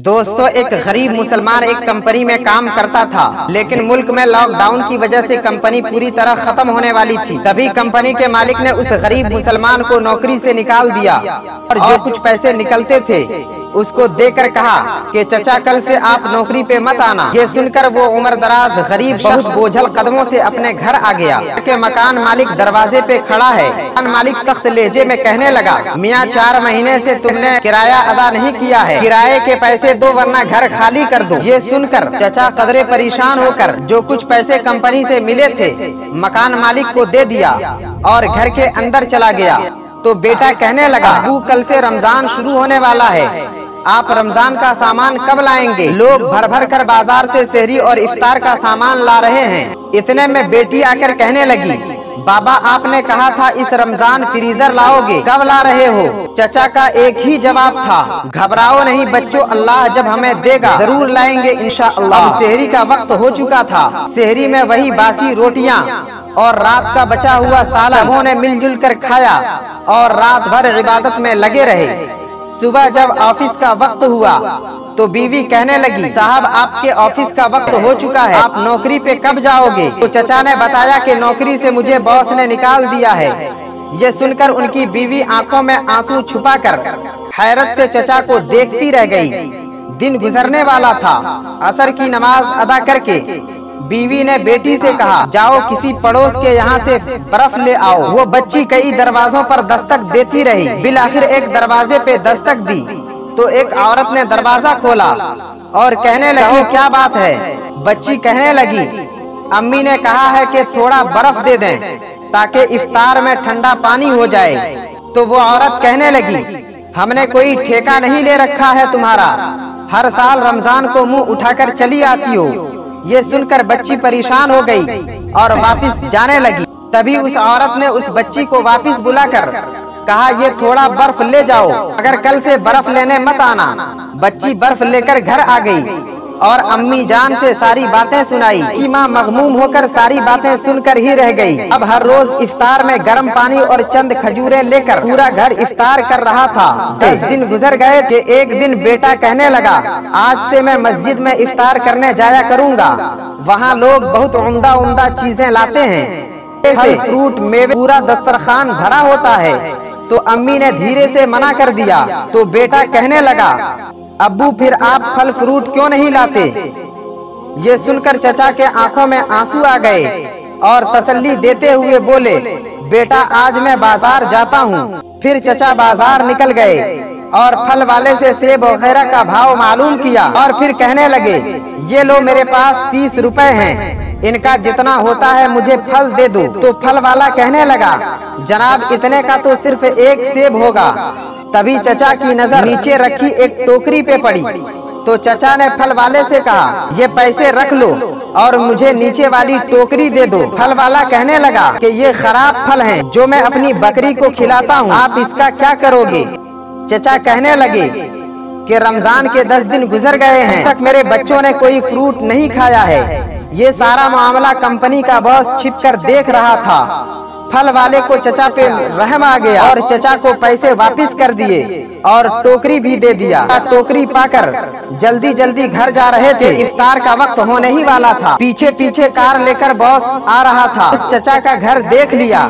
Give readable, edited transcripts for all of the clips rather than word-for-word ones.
दोस्तों, एक गरीब मुसलमान एक कंपनी में काम करता था, लेकिन मुल्क में लॉकडाउन की वजह से कंपनी पूरी तरह खत्म होने वाली थी। तभी कंपनी के मालिक ने उस गरीब मुसलमान को नौकरी से निकाल दिया और जो कुछ पैसे निकलते थे उसको देकर कहा कि चचा कल से आप नौकरी पे मत आना। ये सुनकर वो उम्रदराज गरीब बहुत बोझल कदमों से अपने घर आ गया कि मकान मालिक दरवाजे पे खड़ा है। मकान मालिक सख्त लहजे में कहने लगा, मियाँ 4 महीने से तुमने किराया अदा नहीं किया है, किराए के पैसे दो वरना घर खाली कर दो। ये सुनकर चचा कदरे परेशान होकर जो कुछ पैसे कंपनी से मिले थे मकान मालिक को दे दिया और घर के अंदर चला गया। तो बेटा कहने लगा, अबू कल से रमजान शुरू होने वाला है, आप रमजान का सामान कब लाएंगे? लोग भर भर कर बाजार से सहरी और इफ्तार का सामान ला रहे हैं। इतने में बेटी आकर कहने लगी, बाबा आपने कहा था इस रमजान फ्रीजर लाओगे, कब ला रहे हो? चचा का एक ही जवाब था, घबराओ नहीं बच्चों, अल्लाह जब हमें देगा जरूर लाएंगे इंशाअल्लाह। सहरी का वक्त हो चुका था। सहरी में वही बासी रोटियां और रात का बचा हुआ सालन सबों ने मिलजुल कर खाया और रात भर इबादत में लगे रहे। सुबह जब ऑफिस का वक्त हुआ तो बीवी कहने लगी, साहब आपके ऑफिस का वक्त हो चुका है, आप नौकरी पे कब जाओगे? तो चचा ने बताया कि नौकरी से मुझे बॉस ने निकाल दिया है। ये सुनकर उनकी बीवी आंखों में आंसू छुपाकर हैरत से चचा को देखती रह गई। दिन गुजरने वाला था। असर की नमाज अदा करके बीवी ने बेटी से कहा, जाओ किसी पड़ोस के यहाँ से बर्फ ले आओ। वो बच्ची कई दरवाजों पर दस्तक देती रही, बिल आखिर एक दरवाजे पे दस्तक दी तो एक औरत ने दरवाजा खोला और कहने लगी, क्या बात है? बच्ची कहने लगी, अम्मी ने कहा है कि थोड़ा बर्फ दे दें ताकि इफ्तार में ठंडा पानी हो जाए। तो वो औरत कहने लगी, हमने कोई ठेका नहीं ले रखा है तुम्हारा, हर साल रमजान को मुंह उठाकर चली आती हो। ये सुनकर बच्ची परेशान हो गई और वापस जाने लगी। तभी उस औरत ने उस बच्ची को वापस बुलाकर कहा, ये थोड़ा बर्फ ले जाओ, अगर कल से बर्फ लेने मत आना। बच्ची बर्फ लेकर घर आ गई और अम्मी जान से सारी बातें सुनाई। की माँ मगमूम होकर सारी बातें सुनकर ही रह गई। अब हर रोज इफ्तार में गर्म पानी और चंद खजूरें लेकर पूरा घर इफ्तार कर रहा था। 10 दिन गुजर गए कि एक दिन बेटा कहने लगा, आज से मैं मस्जिद में इफ्तार करने जाया करूँगा, वहाँ लोग बहुत उम्दा उम्दा चीजें लाते हैं, फल फ्रूट मेवे, पूरा दस्तरखान भरा होता है। तो अम्मी ने धीरे से मना कर दिया। तो बेटा कहने लगा, अब्बू फिर आप फल फ्रूट क्यों नहीं लाते? ये सुनकर चचा के आंखों में आंसू आ गए और तसल्ली देते हुए बोले, बेटा आज मैं बाजार जाता हूँ। फिर चचा बाजार निकल गए और फल वाले से सेब वगैरह का भाव मालूम किया और फिर कहने लगे, ये लो मेरे पास 30 रुपए हैं, इनका जितना होता है मुझे फल दे दो। तो फल वाला कहने लगा, जनाब इतने का तो सिर्फ एक सेब होगा। तभी चचा की नजर नीचे रखी एक टोकरी पे पड़ी। तो चचा ने फल वाले से कहा, ये पैसे रख लो और मुझे नीचे वाली टोकरी दे दो। फल वाला कहने लगा कि ये खराब फल हैं जो मैं अपनी बकरी को खिलाता हूँ, आप इसका क्या करोगे? चचा कहने लगे कि रमजान के 10 दिन गुजर गए हैं, तक मेरे बच्चों ने कोई फ्रूट नहीं खाया है। ये सारा मामला कंपनी का बॉस छिपकर देख रहा था। फल वाले को चचा पे रहम आ गया और चचा को पैसे वापस कर दिए और टोकरी भी दे दिया। टोकरी पाकर जल्दी जल्दी घर जा रहे थे। इफ्तार का वक्त होने ही वाला था। पीछे पीछे कार लेकर बॉस आ रहा था। उस चचा का घर देख लिया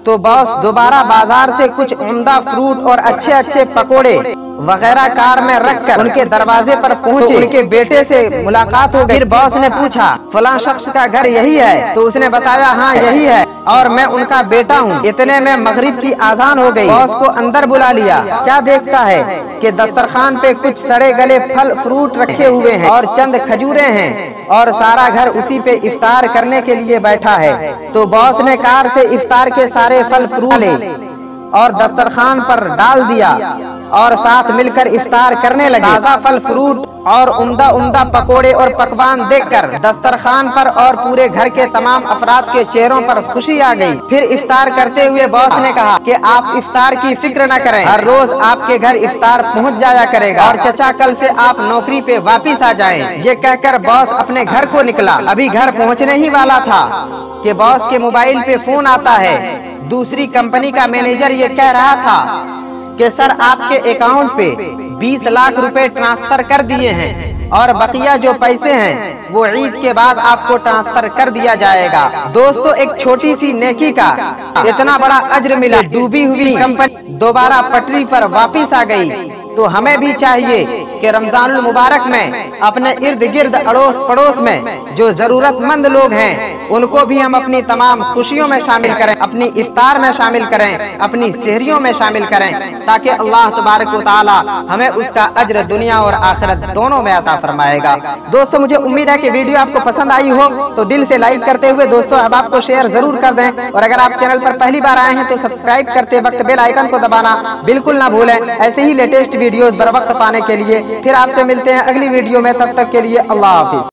तो बॉस दोबारा बाजार से कुछ उम्दा फ्रूट और अच्छे अच्छे पकोड़े वगैरह कार में रखकर उनके दरवाजे पर पहुंचे। उनके बेटे से मुलाकात हो गई। फिर बॉस ने पूछा, फलां शख्स का घर यही है? तो उसने बताया, हाँ यही है और मैं उनका बेटा हूँ। इतने में मगरिब की आजान हो गई। बॉस को अंदर बुला लिया। क्या देखता है कि दस्तरखान पे कुछ सड़े गले फल फ्रूट रखे हुए हैं और चंद खजूरें हैं और सारा घर उसी पे इफ्तार करने के लिए बैठा है। तो बॉस ने कार से इफ्तार के सारे फल फ्रूट ले और दस्तरखान पर डाल दिया और साथ मिलकर इफ्तार करने लगे। ताजा फल फ्रूट और उम्दा उम्दा पकोड़े और पकवान देखकर दस्तरखान पर और पूरे घर के तमाम अफराद के चेहरों पर खुशी आ गई। फिर इफ्तार करते हुए बॉस ने कहा कि आप इफ्तार की फिक्र न करें, हर रोज आपके घर इफ्तार पहुंच जाया करेगा और चचा कल से आप नौकरी पे वापिस आ जाएं। ये कहकर बॉस अपने घर को निकला। अभी घर पहुंचने ही वाला था कि बॉस के मोबाइल पे फोन आता है। दूसरी कंपनी का मैनेजर ये कह रहा था कि सर आपके अकाउंट पे 20 लाख रुपए ट्रांसफर कर दिए हैं और बकिया जो पैसे हैं वो ईद के बाद आपको ट्रांसफर कर दिया जाएगा। दोस्तों, एक छोटी सी नेकी का इतना बड़ा अज्र मिला। डूबी हुई कंपनी दोबारा पटरी पर वापस आ गई। तो हमें भी चाहिए कि रमजानुल मुबारक में अपने इर्द गिर्द अड़ोस पड़ोस में जो जरूरतमंद लोग हैं उनको भी हम अपनी तमाम खुशियों में शामिल करें, अपनी इफ्तार में शामिल करें, अपनी सहरियों में शामिल करें, ताकि अल्लाह तबारक व तआला हमें उसका अज्र दुनिया और आखिरत दोनों में अता फरमाएगा। दोस्तों, मुझे उम्मीद है कि वीडियो आपको पसंद आई हो तो दिल से लाइक करते हुए दोस्तों अहबाब को शेयर जरूर कर दें, और अगर आप चैनल पर पहली बार आए हैं तो सब्सक्राइब करते वक्त बेल आइकन को दबाना बिल्कुल ना भूलें। ऐसे ही लेटेस्ट वीडियोस बर वक्त पाने के लिए फिर आपसे मिलते हैं अगली वीडियो में। तब तक के लिए अल्लाह हाफिज।